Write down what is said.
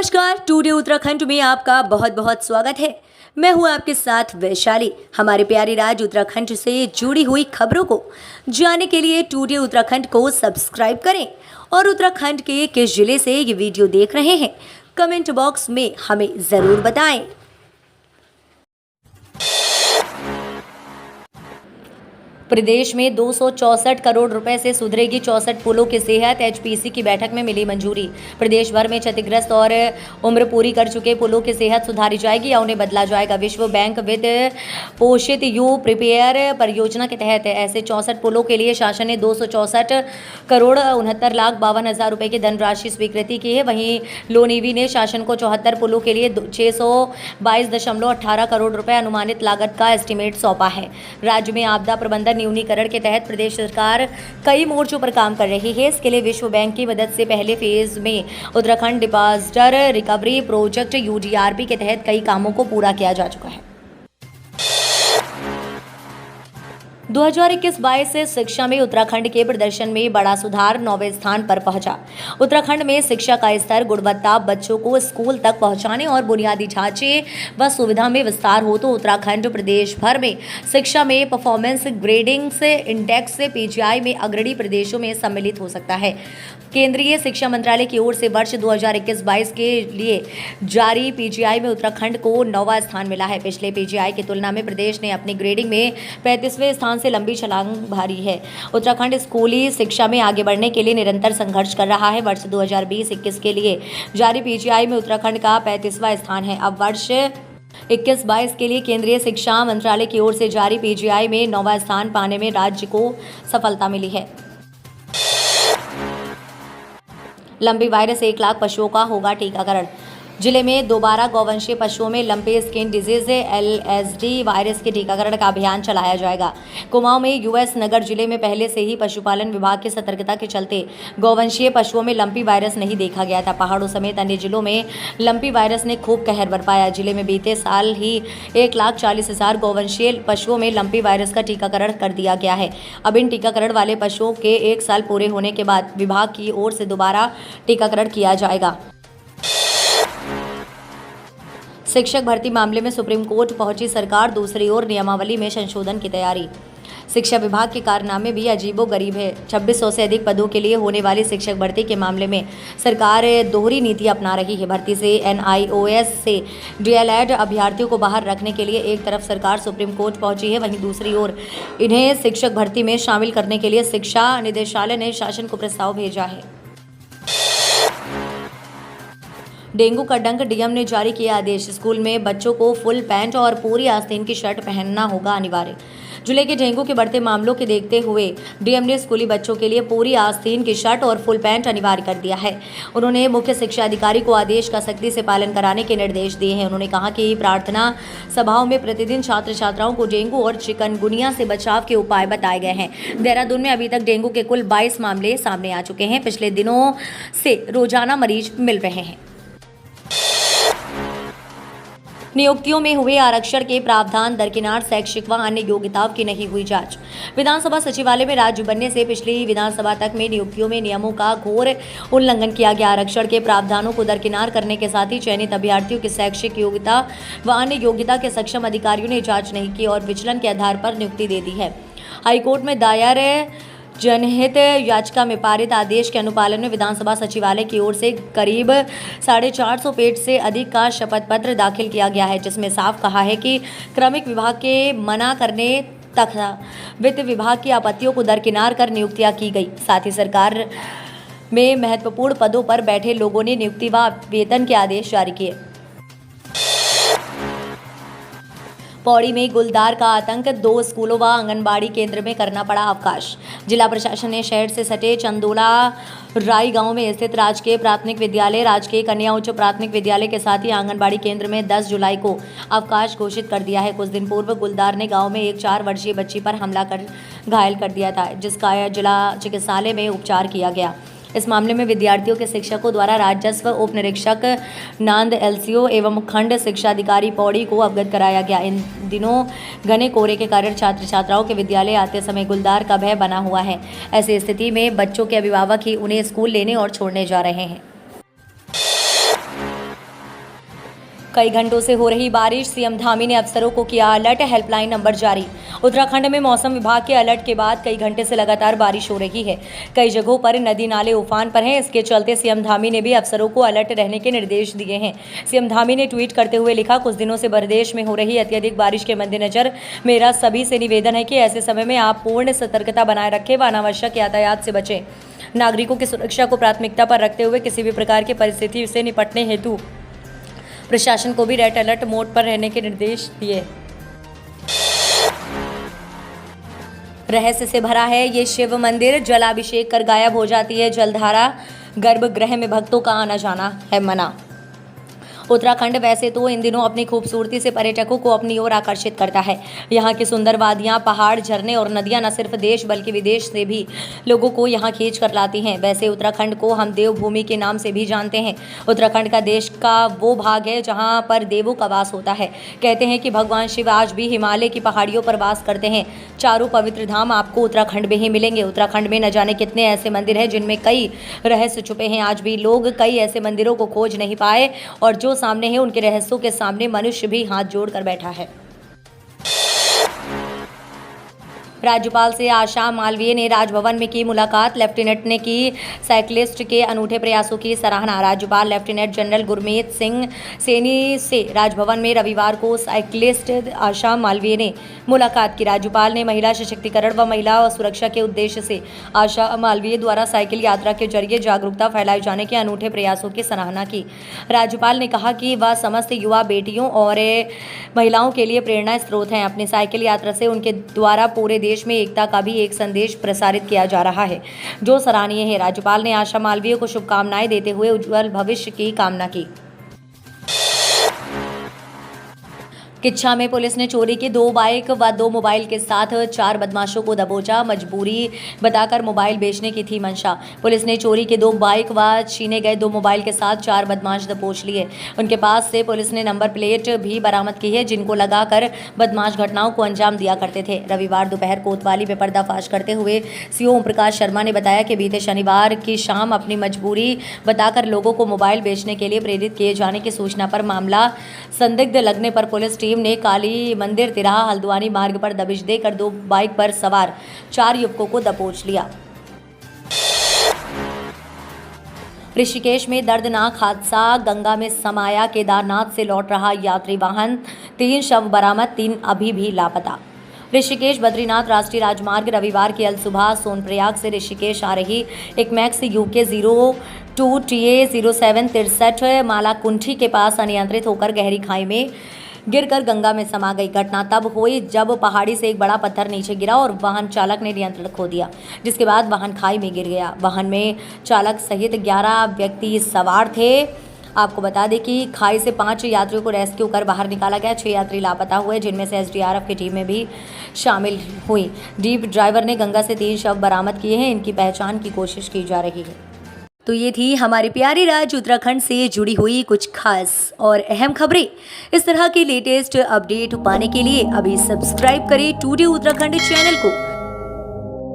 नमस्कार, टुडे उत्तराखंड में आपका बहुत बहुत स्वागत है। मैं हूं आपके साथ वैशाली। हमारे प्यारे राज्य उत्तराखंड से जुड़ी हुई खबरों को जानने के लिए टुडे उत्तराखंड को सब्सक्राइब करें और उत्तराखंड के किस जिले से ये वीडियो देख रहे हैं कमेंट बॉक्स में हमें ज़रूर बताएं। प्रदेश में 264 करोड़ रुपए से सुधरेगी 64 पुलों की सेहत। एचपीसी की बैठक में मिली मंजूरी। प्रदेश भर में क्षतिग्रस्त और उम्र पूरी कर चुके पुलों की सेहत सुधारी जाएगी या उन्हें बदला जाएगा। विश्व बैंक वित्त पोषित यू प्रिपेयर परियोजना के तहत ऐसे 64 पुलों के लिए शासन ने 264 करोड़ 69,52,000 रुपए की धनराशि स्वीकृति की है। वहीं लोनीवी ने शासन को 74 पुलों के लिए 622.18 करोड़ रुपए अनुमानित लागत का एस्टीमेट सौंपा है। राज्य में आपदा प्रबंधन न्यूनीकरण के तहत प्रदेश सरकार कई मोर्चों पर काम कर रही है। इसके लिए विश्व बैंक की मदद से पहले फेज में उत्तराखंड डिजास्टर रिकवरी प्रोजेक्ट यूडीआरपी के तहत कई कामों को पूरा किया जा चुका है। 2021-22 से शिक्षा में उत्तराखंड के प्रदर्शन में बड़ा सुधार 9वें स्थान पर पहुंचा। उत्तराखंड में शिक्षा का स्तर, गुणवत्ता, बच्चों को स्कूल तक पहुंचाने और बुनियादी ढांचे व सुविधा में विस्तार हो तो उत्तराखंड प्रदेश भर में शिक्षा में परफॉर्मेंस ग्रेडिंग से इंडेक्स से पीजीआई में अग्रणी प्रदेशों में सम्मिलित हो सकता है। केंद्रीय शिक्षा मंत्रालय की ओर से वर्ष 2021-22 के लिए जारी पीजीआई में उत्तराखंड को 9वां स्थान मिला है। पिछले पीजीआई की तुलना में प्रदेश ने अपनी ग्रेडिंग में 35वें स्थान से लंबी छलांग भरी है। उत्तराखंड स्कूली शिक्षा में आगे बढ़ने के लिए निरंतर संघर्ष कर रहा है। वर्ष 2020-21 के लिए जारी पीजीआई में उत्तराखंड का 35वां स्थान है। अब वर्ष 21-22 के लिए केंद्रीय शिक्षा मंत्रालय की ओर से जारी पीजीआई में 9वां स्थान पाने में राज्य को सफलता मिली है। लंपी वायरस 1 लाख पशुओं का होगा टीकाकरण। जिले में दोबारा गौवंशीय पशुओं में lumpy skin disease LSD virus के टीकाकरण का अभियान चलाया जाएगा। कुमाऊं में यूएस नगर जिले में पहले से ही पशुपालन विभाग की सतर्कता के चलते गौवंशीय पशुओं में लंपी वायरस नहीं देखा गया था। पहाड़ों समेत अन्य जिलों में लंपी वायरस ने खूब कहर बरपाया। जिले में बीते साल ही 1,40,000 गौवंशीय पशुओं में लंपी वायरस का टीकाकरण कर दिया गया है। अब इन टीकाकरण वाले पशुओं के 1 साल पूरे होने के बाद विभाग की ओर से दोबारा टीकाकरण किया जाएगा। शिक्षक भर्ती मामले में सुप्रीम कोर्ट पहुंची सरकार। दूसरी ओर नियमावली में संशोधन की तैयारी। शिक्षा विभाग के कारनामे भी अजीबोगरीब है। 2600 से अधिक पदों के लिए होने वाली शिक्षक भर्ती के मामले में सरकार दोहरी नीति अपना रही है। भर्ती से NIOS से DLED अभ्यर्थियों को बाहर रखने के लिए एक तरफ सरकार सुप्रीम कोर्ट पहुंची है, वहीं दूसरी ओर इन्हें शिक्षक भर्ती में शामिल करने के लिए शिक्षा निदेशालय ने शासन को प्रस्ताव भेजा है। डेंगू का डंक, डीएम ने जारी किया आदेश। स्कूल में बच्चों को फुल पैंट और पूरी आस्तीन की शर्ट पहनना होगा अनिवार्य। जिले के डेंगू के बढ़ते मामलों के देखते हुए डीएम ने स्कूली बच्चों के लिए पूरी आस्तीन की शर्ट और फुल पैंट अनिवार्य कर दिया है। उन्होंने मुख्य शिक्षा अधिकारी को आदेश का सख्ती से पालन कराने के निर्देश दिए हैं। उन्होंने कहा कि प्रार्थना सभाओं में प्रतिदिन छात्र छात्राओं को डेंगू और चिकनगुनिया से बचाव के उपाय बताए गए हैं। देहरादून में अभी तक डेंगू के कुल 22 मामले सामने आ चुके हैं। पिछले दिनों से रोजाना मरीज मिल रहे हैं। नियुक्तियों में हुए आरक्षण के प्रावधान दरकिनार, शैक्षिक व अन्य योग्यताओं की नहीं हुई जांच। विधानसभा सचिवालय में राज्य बनने से पिछली विधानसभा तक में नियुक्तियों में नियमों का घोर उल्लंघन किया गया। आरक्षण के प्रावधानों को दरकिनार करने के साथ ही चयनित अभ्यर्थियों की शैक्षिक योग्यता व अन्य योग्यता के सक्षम अधिकारियों ने जाँच नहीं की और विचलन के आधार पर नियुक्ति दे दी है। हाईकोर्ट में दायर जनहित याचिका में पारित आदेश के अनुपालन में विधानसभा सचिवालय की ओर से करीब 450 पेज से अधिक का शपथ पत्र दाखिल किया गया है, जिसमें साफ कहा है कि क्रमिक विभाग के मना करने तथा वित्त विभाग की आपत्तियों को दरकिनार कर नियुक्तियां की गई। साथ ही सरकार में महत्वपूर्ण पदों पर बैठे लोगों ने नियुक्ति व वेतन के आदेश जारी किए। पौड़ी में गुलदार का आतंक, 2 स्कूलों व आंगनबाड़ी केंद्र में करना पड़ा अवकाश। जिला प्रशासन ने शहर से सटे चंदोला राई गांव में स्थित राजकीय प्राथमिक विद्यालय, राजकीय कन्या उच्च प्राथमिक विद्यालय के साथ ही आंगनबाड़ी केंद्र में 10 जुलाई को अवकाश घोषित कर दिया है। कुछ दिन पूर्व गुलदार ने गांव में एक 4 वर्षीय बच्ची पर हमला कर घायल कर दिया था, जिसका जिला चिकित्सालय में उपचार किया गया। इस मामले में विद्यार्थियों के शिक्षकों द्वारा राजस्व उप निरीक्षक नांद LCO एवं खंड शिक्षा अधिकारी पौड़ी को अवगत कराया गया। इन दिनों घने कोहरे के कारण छात्र छात्राओं के विद्यालय आते समय गुलदार का भय बना हुआ है। ऐसी स्थिति में बच्चों के अभिभावक ही उन्हें स्कूल लेने और छोड़ने जा रहे हैं। कई घंटों से हो रही बारिश, सीएम धामी ने अफसरों को किया अलर्ट, हेल्पलाइन नंबर जारी। उत्तराखंड में मौसम विभाग के अलर्ट के बाद कई घंटे से लगातार बारिश हो रही है। कई जगहों पर नदी नाले उफान पर हैं। इसके चलते सीएम धामी ने भी अफसरों को अलर्ट रहने के निर्देश दिए हैं। सीएम धामी ने ट्वीट करते हुए लिखा, कुछ दिनों से प्रदेश में हो रही अत्यधिक बारिश के मद्देनजर मेरा सभी से निवेदन है कि ऐसे समय में आप पूर्ण सतर्कता बनाए रखें व अनावश्यक यातायात से बचें। नागरिकों की सुरक्षा को प्राथमिकता पर रखते हुए किसी भी प्रकार की परिस्थिति से निपटने हेतु प्रशासन को भी रेड अलर्ट मोड पर रहने के निर्देश दिए। रहस्य से भरा है ये शिव मंदिर, जलाभिषेक कर गायब हो जाती है जलधारा, गर्भगृह में भक्तों का आना जाना है मना। उत्तराखंड वैसे तो इन दिनों अपनी खूबसूरती से पर्यटकों को अपनी ओर आकर्षित करता है। यहाँ की सुंदर वादियाँ, पहाड़, झरने और नदियाँ न सिर्फ देश बल्कि विदेश से भी लोगों को यहाँ खींच कर लाती हैं। वैसे उत्तराखंड को हम देवभूमि के नाम से भी जानते हैं। उत्तराखंड का देश का वो भाग है जहाँ पर देवों का वास होता है। कहते हैं कि भगवान शिव आज भी हिमालय की पहाड़ियों पर वास करते हैं। चारों पवित्र धाम आपको उत्तराखंड में ही मिलेंगे। उत्तराखंड में न जाने कितने ऐसे मंदिर हैं जिनमें कई रहस्य छुपे हैं। आज भी लोग कई ऐसे मंदिरों को खोज नहीं पाए और जो सामने है उनके रहस्यों के सामने मनुष्य भी हाथ जोड़कर बैठा है। राज्यपाल से आशा मालवीय ने राजभवन में की मुलाकात। लेफ्टिनेंट ने की साइक्लिस्ट के अनूठे प्रयासों की सराहना। राज्यपाल लेफ्टिनेंट जनरल गुरमीत सिंह सैनी से राजभवन में रविवार को साइक्लिस्ट आशा मालवीय ने मुलाकात की। राज्यपाल ने महिला सशक्तिकरण व महिला सुरक्षा के उद्देश्य से आशा मालवीय द्वारा साइकिल यात्रा के जरिए जागरूकता फैलाए जाने के अनूठे प्रयासों की सराहना की। राज्यपाल ने कहा कि वह समस्त युवा बेटियों और महिलाओं के लिए प्रेरणा स्रोत हैं। अपनी साइकिल यात्रा से उनके द्वारा पूरे देश में एकता का भी एक संदेश प्रसारित किया जा रहा है, जो सराहनीय है। राज्यपाल ने आशा मालवीय को शुभकामनाएं देते हुए उज्जवल भविष्य की कामना की। किच्छा में पुलिस ने चोरी की 2 बाइक व 2 मोबाइल के साथ 4 बदमाशों को दबोचा। मजबूरी बताकर मोबाइल बेचने की थी मंशा। पुलिस ने चोरी के 2 बाइक व छीने गए 2 मोबाइल के साथ 4 बदमाश दबोच लिए। उनके पास से पुलिस ने नंबर प्लेट भी बरामद की है, जिनको लगाकर बदमाश घटनाओं को अंजाम दिया करते थे। रविवार दोपहर कोतवाली में पर्दाफाश करते हुए सीओ ओम प्रकाश शर्मा ने बताया कि बीते शनिवार की शाम अपनी मजबूरी बताकर लोगों को मोबाइल बेचने के लिए प्रेरित किए जाने की सूचना पर मामला संदिग्ध लगने पर पुलिस टीम ने काली मंदिर तिराहा हल्द्वानी मार्ग पर दबिश देकर 2 बाइक पर सवार 4 युवकों को दबोच लिया। ऋषिकेश में दर्दनाक हादसा, गंगा में समाया केदारनाथ से लौट रहा यात्री वाहन, 3 शव बरामद, 3 अभी भी लापता। ऋषिकेश बद्रीनाथ राष्ट्रीय राजमार्ग रविवार की अलसुबह सोनप्रयाग से ऋषिकेश आ रही एक मैक्स UK 02 TA 0763 मालाकुंठी के पास अनियंत्रित होकर गहरी खाई में गिरकर गंगा में समा गई। घटना तब हुई जब पहाड़ी से एक बड़ा पत्थर नीचे गिरा और वाहन चालक ने नियंत्रण खो दिया, जिसके बाद वाहन खाई में गिर गया। वाहन में चालक सहित 11 व्यक्ति सवार थे। आपको बता दें कि खाई से 5 यात्रियों को रेस्क्यू कर बाहर निकाला गया। 6 यात्री लापता हुए, जिनमें से SDRF की टीमें भी शामिल हुई। डीप ड्राइवर ने गंगा से 3 शव बरामद किए हैं। इनकी पहचान की कोशिश की जा रही है। तो ये थी हमारे प्यारे राज्य उत्तराखंड से जुड़ी हुई कुछ खास और अहम खबरें। इस तरह के लेटेस्ट अपडेट पाने के लिए अभी सब्सक्राइब करें टुडे उत्तराखंड चैनल को।